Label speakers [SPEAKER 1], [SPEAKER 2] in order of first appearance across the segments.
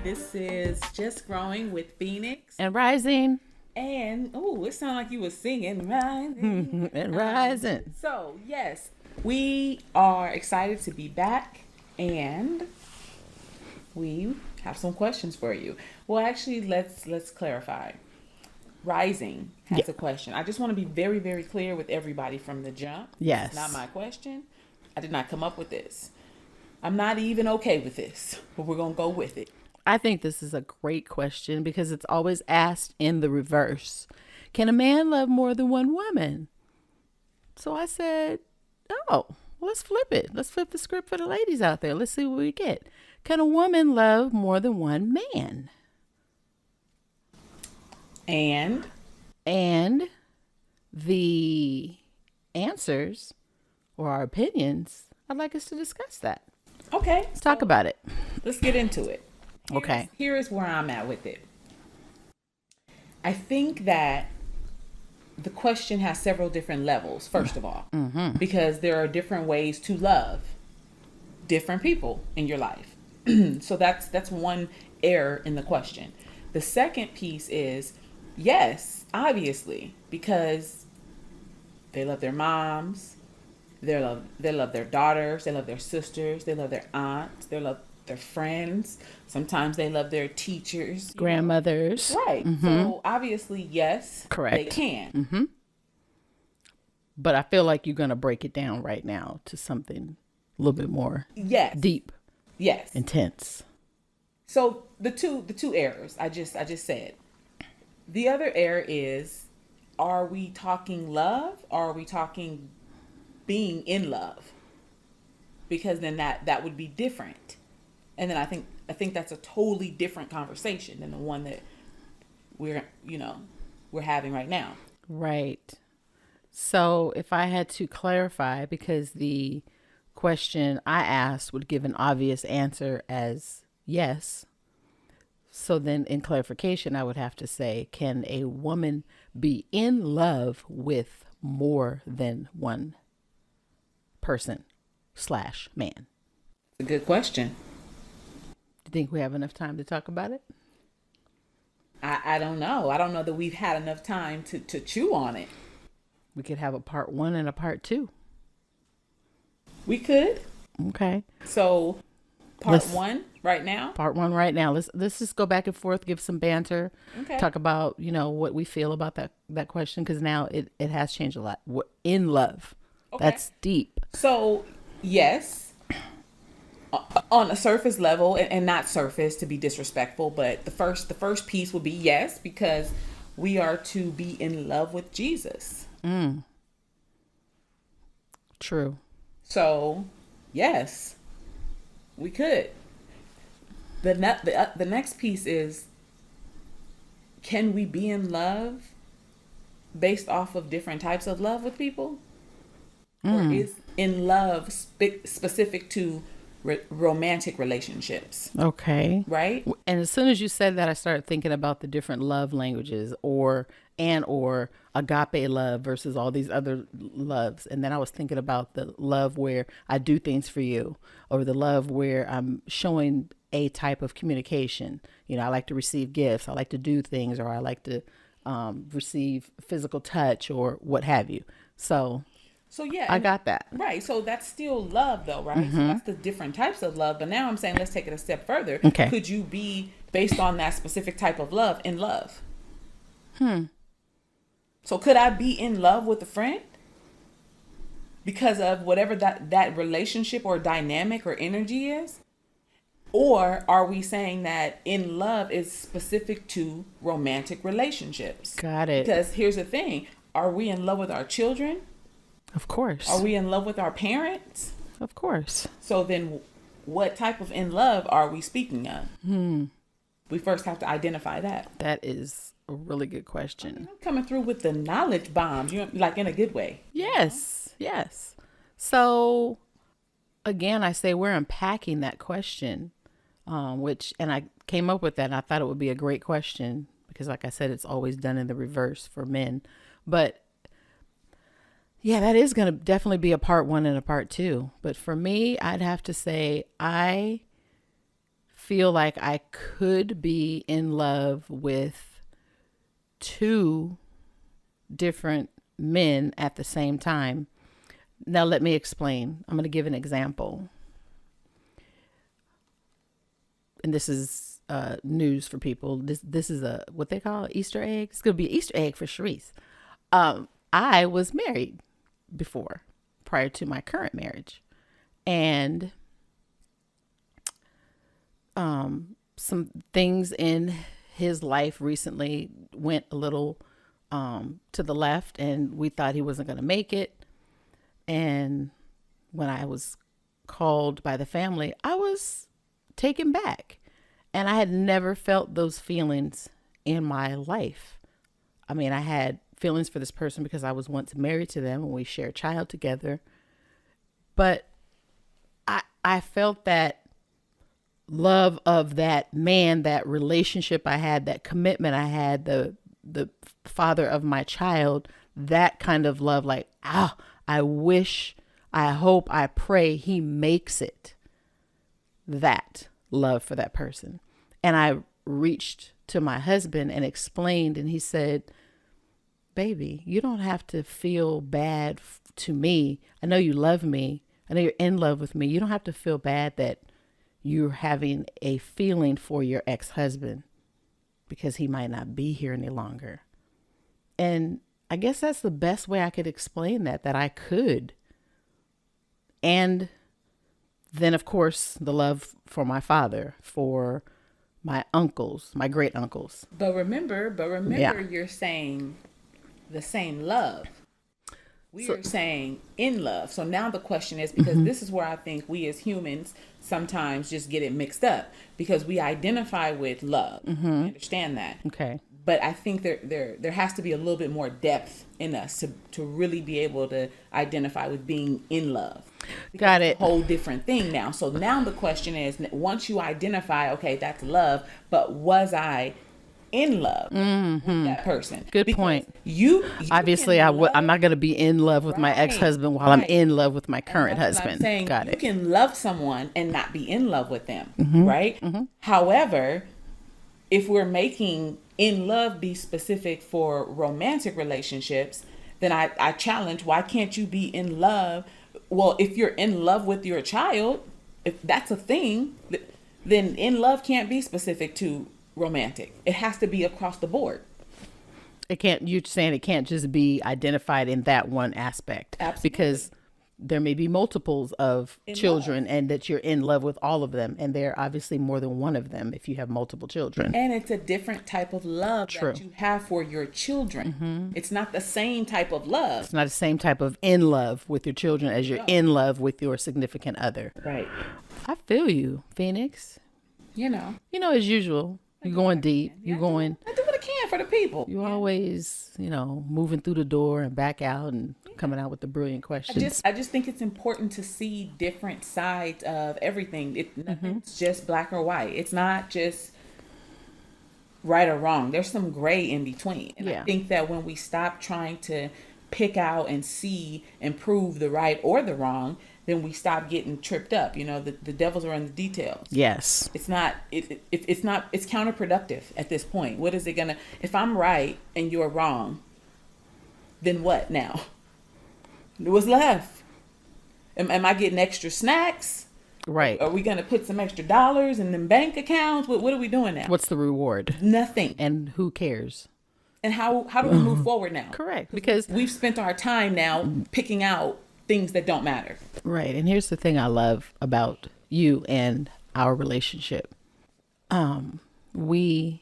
[SPEAKER 1] This is Just Growing with Phoenix.
[SPEAKER 2] And rising.
[SPEAKER 1] And, oh, it sounded like you were singing, rising.
[SPEAKER 2] And rising.
[SPEAKER 1] So, yes, we are excited to be back and we have some questions for you. Well, actually, let's clarify. Rising has a question. I just want to be very, very clear with everybody from the jump.
[SPEAKER 2] Yes.
[SPEAKER 1] It's not my question. I did not come up with this. I'm not even okay with this, but we're going to go with it.
[SPEAKER 2] I think this is a great question because it's always asked in the reverse. Can a man love more than one woman? So I said, oh, let's flip it. Let's flip the script for the ladies out there. Let's see what we get. Can a woman love more than one man?
[SPEAKER 1] And
[SPEAKER 2] the answers or our opinions, I'd like us to discuss that.
[SPEAKER 1] okay,
[SPEAKER 2] Let's talk about it.
[SPEAKER 1] let's get into it.
[SPEAKER 2] Okay.
[SPEAKER 1] Here is where I'm at with it. I think that the question has several different levels, first of all, because there are different ways to love different people in your life. So that's one error in the question. The second piece is, yes, obviously, because they love their moms, they love their daughters, they love their sisters, they love their aunts, they love their friends. Sometimes they love their teachers,
[SPEAKER 2] Grandmothers.
[SPEAKER 1] right? So obviously, yes,
[SPEAKER 2] Correct.
[SPEAKER 1] they can.
[SPEAKER 2] But I feel like you're going to break it down right now to something a little bit more
[SPEAKER 1] Yes,
[SPEAKER 2] deep,
[SPEAKER 1] yes.
[SPEAKER 2] intense.
[SPEAKER 1] So the two errors I just said. The other error is, are we talking love or are we talking being in love? Because then that would be different. And then I think that's a totally different conversation than the one that we're having right now.
[SPEAKER 2] Right. So if I had to clarify, because the question I asked would give an obvious answer as yes. So then in clarification, I would have to say, can a woman be in love with more than one person / man?
[SPEAKER 1] It's a good question.
[SPEAKER 2] Do you think we have enough time to talk about it?
[SPEAKER 1] I don't know. I don't know that we've had enough time to chew on it.
[SPEAKER 2] We could have a part 1 and a part 2.
[SPEAKER 1] We could.
[SPEAKER 2] Okay.
[SPEAKER 1] So part 1 right now.
[SPEAKER 2] Part 1 right now. Let's just go back and forth, give some banter,
[SPEAKER 1] Okay.
[SPEAKER 2] talk about, what we feel about that question, because now it has changed a lot. We're in love.
[SPEAKER 1] Okay.
[SPEAKER 2] That's deep.
[SPEAKER 1] So yes, on a surface level, and not surface to be disrespectful, but the first piece would be yes, because we are to be in love with Jesus.
[SPEAKER 2] True.
[SPEAKER 1] So yes, we could. The next piece is, can we be in love based off of different types of love with people? Or is in love specific to romantic relationships?
[SPEAKER 2] Okay.
[SPEAKER 1] Right?
[SPEAKER 2] And as soon as you said that, I started thinking about the different love languages or agape love versus all these other loves. And then I was thinking about the love where I do things for you, or the love where I'm showing a type of communication. I like to receive gifts. I like to do things, or I like to receive physical touch or what have you. So
[SPEAKER 1] yeah,
[SPEAKER 2] I got that.
[SPEAKER 1] Right. So that's still love though, right? So that's the different types of love. But now I'm saying, let's take it a step further.
[SPEAKER 2] Okay.
[SPEAKER 1] Could you be, based on that specific type of love, in love? So could I be in love with a friend because of whatever that relationship or dynamic or energy is? Or are we saying that in love is specific to romantic relationships?
[SPEAKER 2] Got it.
[SPEAKER 1] Because here's the thing. Are we in love with our children?
[SPEAKER 2] Of course.
[SPEAKER 1] Are we in love with our parents?
[SPEAKER 2] Of course.
[SPEAKER 1] So then what type of in love are we speaking of? We first have to identify that.
[SPEAKER 2] That is a really good question.
[SPEAKER 1] I'm coming through with the knowledge bombs, like in a good way.
[SPEAKER 2] Yes. Yes. So again, I say we're unpacking that question, and I came up with that and I thought it would be a great question because like I said, it's always done in the reverse for men. But yeah, that is going to definitely be a part 1 and a part 2. But for me, I'd have to say I feel like I could be in love with two different men at the same time. Now, let me explain. I'm going to give an example. And this is news for people. This is a what they call Easter egg. It's going to be an Easter egg for Sharice. I was married before, prior to my current marriage. And some things in his life recently went a little to the left, and we thought he wasn't going to make it. And when I was called by the family, I was taken back. And I had never felt those feelings in my life. I mean, I had feelings for this person because I was once married to them and we shared a child together. But I felt that love of that man, that relationship I had, that commitment I had, the father of my child, that kind of love, like, I wish, I hope, I pray he makes it. That love for that person. And I reached to my husband and explained, and he said, baby, you don't have to feel bad to me. I know you love me. I know you're in love with me. You don't have to feel bad that you're having a feeling for your ex-husband because he might not be here any longer. And I guess that's the best way I could explain that I could. And then, of course, the love for my father, for my uncles, my great uncles.
[SPEAKER 1] But remember, You're saying the same love. We are saying in love. So now the question is, because this is where I think we as humans sometimes just get it mixed up, because we identify with love. I understand that.
[SPEAKER 2] Okay.
[SPEAKER 1] But I think there has to be a little bit more depth in us to really be able to identify with being in love.
[SPEAKER 2] Got it.
[SPEAKER 1] It's a whole different thing now. So now the question is, once you identify, okay, that's love, but was I in love with that person?
[SPEAKER 2] Good
[SPEAKER 1] Because
[SPEAKER 2] point.
[SPEAKER 1] You
[SPEAKER 2] Obviously, I'm not going to be in love with my
[SPEAKER 1] Right,
[SPEAKER 2] ex-husband while I'm
[SPEAKER 1] right.
[SPEAKER 2] in love with my current
[SPEAKER 1] That's what I'm
[SPEAKER 2] husband.
[SPEAKER 1] saying.
[SPEAKER 2] Got
[SPEAKER 1] You
[SPEAKER 2] it.
[SPEAKER 1] can love someone and not be in love with them, right? However, if we're making in love be specific for romantic relationships, then I challenge, why can't you be in love? Well, if you're in love with your child, if that's a thing, then in love can't be specific to romantic. It has to be across the board.
[SPEAKER 2] You're saying it can't just be identified in that one aspect.
[SPEAKER 1] Absolutely.
[SPEAKER 2] Because there may be multiples of children and that you're in love with all of them. And there are obviously more than one of them if you have multiple children.
[SPEAKER 1] And it's a different type of love
[SPEAKER 2] True.
[SPEAKER 1] that you have for your children. It's not the same type of love.
[SPEAKER 2] It's not the same type of in love with your children as you're in love with your significant other.
[SPEAKER 1] Right.
[SPEAKER 2] I feel you, Phoenix.
[SPEAKER 1] You know,
[SPEAKER 2] As usual, you're going deep. You're going,
[SPEAKER 1] I do what I can for the people.
[SPEAKER 2] you always, moving through the door and back out and coming out with the brilliant questions.
[SPEAKER 1] I just think it's important to see different sides of everything. Nothing's just black or white. It's not just right or wrong. There's some gray in between. And
[SPEAKER 2] Yeah.
[SPEAKER 1] I think that when we stop trying to pick out and see and prove the right or the wrong, then we stop getting tripped up. The devils are in the details.
[SPEAKER 2] Yes.
[SPEAKER 1] It's not, it's counterproductive at this point. What is it gonna, if I'm right and you're wrong, then what now? What's left? Am I getting extra snacks?
[SPEAKER 2] Right.
[SPEAKER 1] Are we gonna put some extra dollars in them bank accounts? What are we doing now?
[SPEAKER 2] What's the reward?
[SPEAKER 1] Nothing.
[SPEAKER 2] And who cares?
[SPEAKER 1] And how do we move forward now?
[SPEAKER 2] Correct. Because
[SPEAKER 1] We've spent our time now picking out things that don't matter.
[SPEAKER 2] right. And here's the thing I love about you and our relationship. We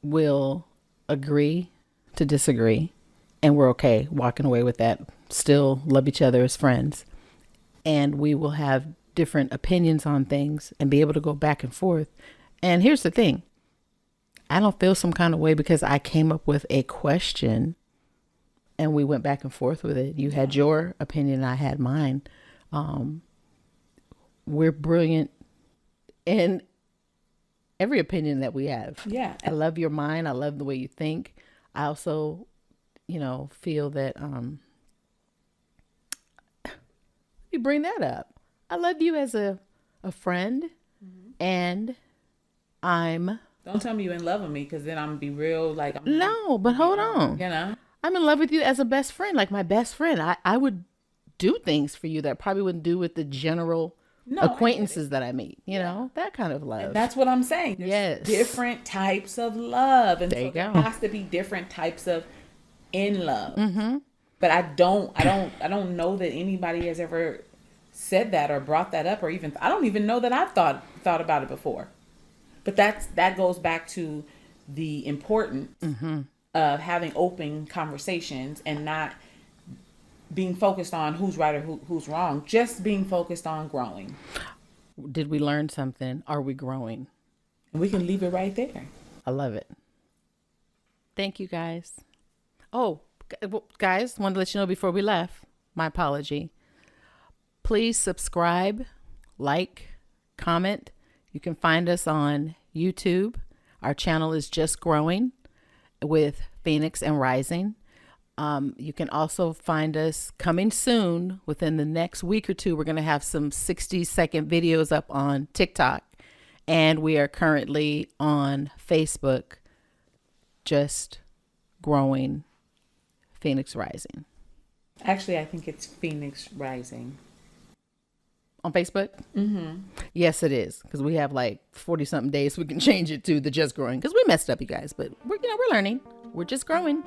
[SPEAKER 2] will agree to disagree, and we're okay walking away with that. Still love each other as friends. And we will have different opinions on things and be able to go back and forth. And here's the thing. I don't feel some kind of way because I came up with a question and we went back and forth with it. You had your opinion, I had mine. We're brilliant in every opinion that we have.
[SPEAKER 1] Yeah.
[SPEAKER 2] I love your mind. I love the way you think. I also, feel that you bring that up. I love you as a friend. And I'm
[SPEAKER 1] Don't tell me you in love with me, because then I'm gonna be real like I'm,
[SPEAKER 2] no, but hold on.
[SPEAKER 1] you know.
[SPEAKER 2] I'm in love with you as a best friend, like my best friend. I would do things for you that I probably wouldn't do with the general
[SPEAKER 1] No, I get it.
[SPEAKER 2] acquaintances that I meet. You know, that kind of love.
[SPEAKER 1] That's what I'm saying. There's
[SPEAKER 2] Yes.
[SPEAKER 1] different types of love, and
[SPEAKER 2] There
[SPEAKER 1] so
[SPEAKER 2] you
[SPEAKER 1] there
[SPEAKER 2] go.
[SPEAKER 1] has to be different types of in love. Mm-hmm. But I don't know that anybody has ever said that or brought that up, or even I don't even know that I've thought about it before. But that goes back to the importance of having open conversations and not being focused on who's right or who's wrong. Just being focused on growing,
[SPEAKER 2] Did we learn something? Are we growing?
[SPEAKER 1] and we can leave it right there.
[SPEAKER 2] I love it. Thank you, guys. Oh, guys, wanted to let you know before we left, my apology. Please subscribe, like, comment. You can find us on YouTube. Our channel is Just Growing with Phoenix and Rising. You can also find us coming soon. Within the next week or two, we're going to have some 60-second videos up on TikTok. And we are currently on Facebook, Just Growing, Phoenix Rising.
[SPEAKER 1] Actually, I think it's Phoenix Rising.
[SPEAKER 2] On Facebook? Mm-hmm. Yes, it is. Because we have like 40-something days. So we can change it to the Just Growing. Because we messed up, you guys. But we're learning. We're just growing.